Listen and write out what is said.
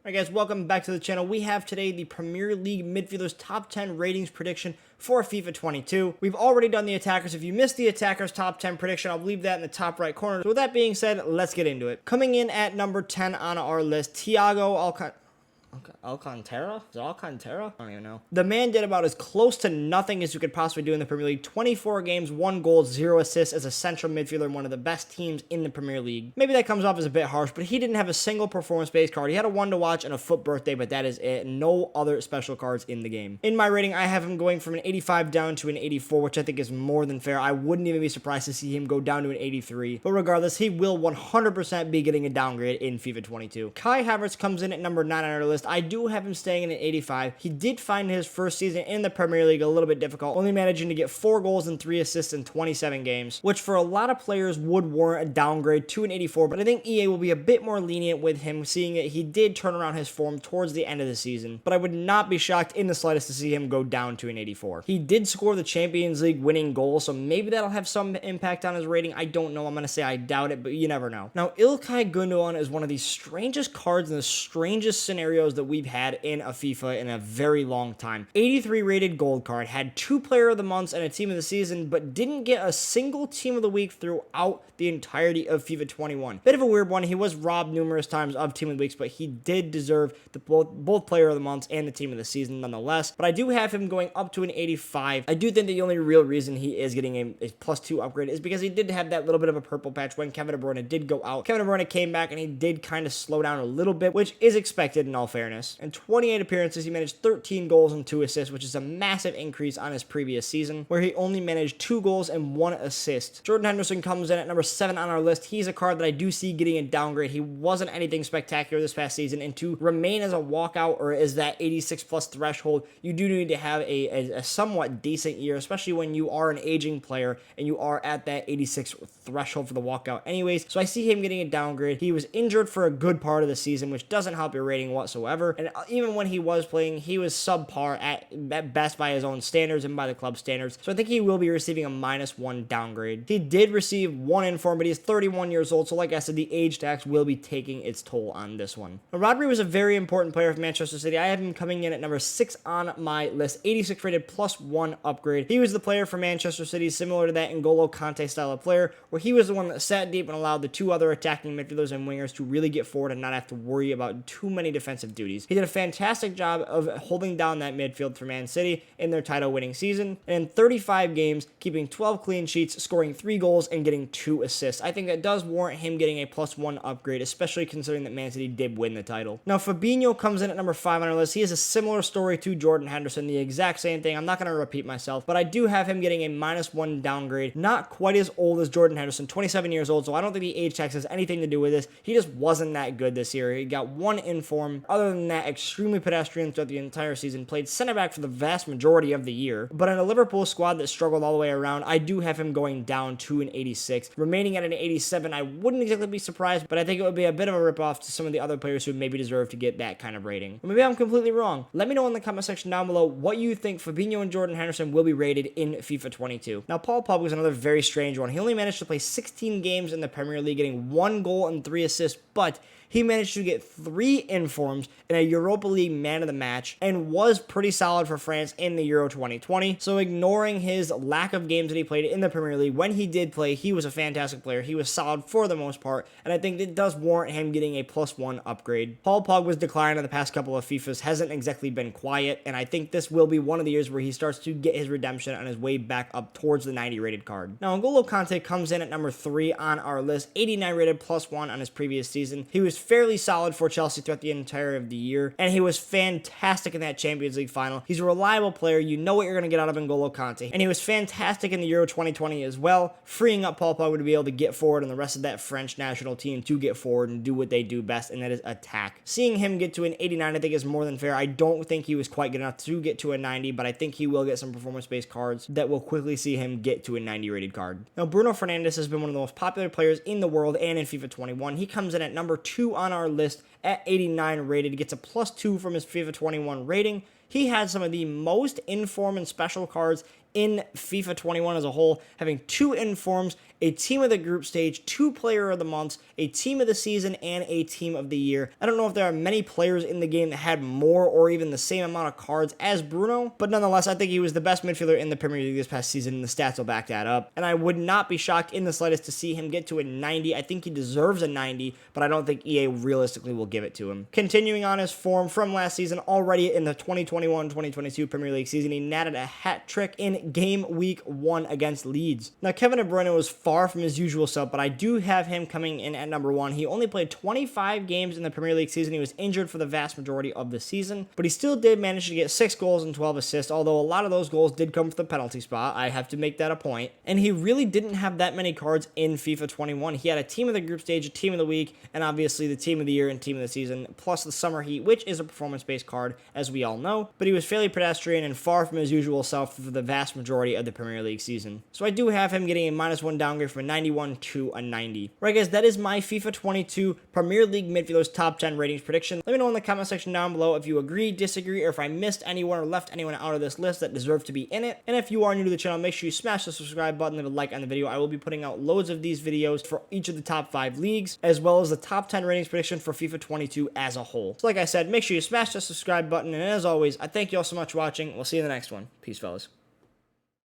Alright guys, welcome back to the channel. We have today the Premier League Midfielders top 10 ratings prediction for FIFA 22. We've already done the attackers. If you missed the attackers top 10 prediction, I'll leave that in the top right corner. So with that being said, let's get into it. Coming in at number 10 on our list, THIAGO Alcantara? Is it Alcantara? I don't even know. The man did about as close to nothing as you could possibly do in the Premier League. 24 games, 1 goal, 0 assists as a central midfielder in one of the best teams in the Premier League. Maybe that comes off as a bit harsh, but he didn't have a single performance-based card. He had a 1 to watch and a foot birthday, but that is it. No other special cards in the game. In my rating, I have him going from an 85 down to an 84, which I think is more than fair. I wouldn't even be surprised to see him go down to an 83. But regardless, he will 100% be getting a downgrade in FIFA 22. Kai Havertz comes in at number 9 on our list. I do have him staying in at 85. He did find his first season in the Premier League a little bit difficult, only managing to get 4 goals and 3 assists in 27 games, which for a lot of players would warrant a downgrade to an 84, but I think EA will be a bit more lenient with him, seeing that he did turn around his form towards the end of the season, but I would not be shocked in the slightest to see him go down to an 84. He did score the Champions League winning goal, so maybe that'll have some impact on his rating. I don't know. I'm going to say I doubt it, but you never know. Now, İlkay Gündoğan is one of the strangest cards in the strangest scenarios that we've had in a FIFA in a very long time. 83 rated gold card, had 2 player of the months and a team of the season, but didn't get a single team of the week throughout the entirety of FIFA 21. Bit of a weird one. He was robbed numerous times of team of the weeks, but he did deserve the both player of the months and the team of the season nonetheless. But I do have him going up to an 85. I do think the only real reason he is getting a +2 upgrade is because he did have that little bit of a purple patch when Kevin De Bruyne did go out. Kevin De Bruyne came back and he did kind of slow down a little bit, which is expected in all fairness. In 28 appearances, he managed 13 goals and 2 assists, which is a massive increase on his previous season, where he only managed 2 goals and 1 assist. Jordan Henderson comes in at number 7 on our list. He's a card that I do see getting a downgrade. He wasn't anything spectacular this past season, and to remain as a walkout or as that 86 plus threshold, you do need to have a somewhat decent year, especially when you are an aging player and you are at that 86 threshold for the walkout anyways. So I see him getting a downgrade. He was injured for a good part of the season, which doesn't help your rating whatsoever, and even when he was playing, he was subpar at best by his own standards and by the club standards. So I think he will be receiving a -1 downgrade. He did receive 1 inform, but he's 31 years old. So like I said, the age tax will be taking its toll on this one. Now, Rodri was a very important player for Manchester City. I have him coming in at number 6 on my list. 86 rated +1 upgrade. He was the player for Manchester City, similar to that N'Golo Kante style of player, where he was the one that sat deep and allowed the 2 other attacking midfielders and wingers to really get forward and not have to worry about too many defensive duties. He did a fantastic job of holding down that midfield for Man City in their title-winning season, and in 35 games, keeping 12 clean sheets, scoring 3 goals, and getting 2 assists. I think that does warrant him getting a +1 upgrade, especially considering that Man City did win the title. Now, Fabinho comes in at number 5 on our list. He has a similar story to Jordan Henderson, the exact same thing. I'm not going to repeat myself, but I do have him getting a -1 downgrade. Not quite as old as Jordan Henderson, 27 years old, so I don't think the age tax has anything to do with this. He just wasn't that good this year. He got 1 inform. Other than that, extremely pedestrian throughout the entire season, played center back for the vast majority of the year, but in a Liverpool squad that struggled all the way around, I do have him going down to an 86. Remaining at an 87, I wouldn't exactly be surprised, but I think it would be a bit of a ripoff to some of the other players who maybe deserve to get that kind of rating. Or maybe I'm completely wrong. Let me know in the comment section down below what you think Fabinho and Jordan Henderson will be rated in FIFA 22. Now, Paul Pogba is another very strange one. He only managed to play 16 games in the Premier League, getting 1 goal and 3 assists, but he managed to get 3 informs in a Europa League man of the match and was pretty solid for France in the Euro 2020. So ignoring his lack of games that he played in the Premier League, when he did play, he was a fantastic player. He was solid for the most part, and I think it does warrant him getting a +1 upgrade. Paul Pogba's decline in the past couple of FIFAs hasn't exactly been quiet, and I think this will be one of the years where he starts to get his redemption on his way back up towards the 90 rated card. Now, N'Golo Kante comes in at number 3 on our list. 89 rated +1 on his previous season. He was fairly solid for Chelsea throughout the entire of the year, and he was fantastic in that Champions League final. He's a reliable player. You know what you're going to get out of N'Golo Kante, and he was fantastic in the Euro 2020 as well, freeing up Paul Pogba to be able to get forward and the rest of that French national team to get forward and do what they do best, and that is attack. Seeing him get to an 89, I think, is more than fair. I don't think he was quite good enough to get to a 90, but I think he will get some performance-based cards that will quickly see him get to a 90 rated card. Now, Bruno Fernandes has been one of the most popular players in the world and in FIFA 21. He comes in at number 2 on our list at 89 rated, gets a +2 from his FIFA 21 rating. He had some of the most inform and special cards in FIFA 21 as a whole, having 2 informs a team of the group stage, 2 player of the months, a team of the season, and a team of the year. I don't know if there are many players in the game that had more or even the same amount of cards as Bruno, but nonetheless, I think he was the best midfielder in the Premier League this past season, and the stats will back that up. And I would not be shocked in the slightest to see him get to a 90. I think he deserves a 90, but I don't think EA realistically will give it to him. Continuing on his form from last season, already in the 2021-2022 Premier League season, he natted a hat trick in game week 1 against Leeds. Now, Kevin De Bruyne was far from his usual self, but I do have him coming in at number 1. He only played 25 games in the Premier League season. He was injured for the vast majority of the season, but he still did manage to get 6 goals and 12 assists, although a lot of those goals did come from the penalty spot. I have to make that a point. And he really didn't have that many cards in FIFA 21. He had a team of the group stage, a team of the week, and obviously the team of the year and team of the season, plus the summer heat, which is a performance-based card, as we all know, but he was fairly pedestrian and far from his usual self for the vast majority of the Premier League season. So I do have him getting a -1 downgrade from a 91 to a 90. Right, guys, that is my FIFA 22 Premier League midfielders top 10 ratings prediction. Let me know in the comment section down below if you agree, disagree, or if I missed anyone or left anyone out of this list that deserved to be in it. And if you are new to the channel, make sure you smash the subscribe button, leave a like on the video. I will be putting out loads of these videos for each of the top 5 leagues, as well as the top 10 ratings prediction for FIFA 22 as a whole. So like I said, make sure you smash the subscribe button, and as always, I thank you all so much for watching. We'll see you in the next one. Peace, fellas.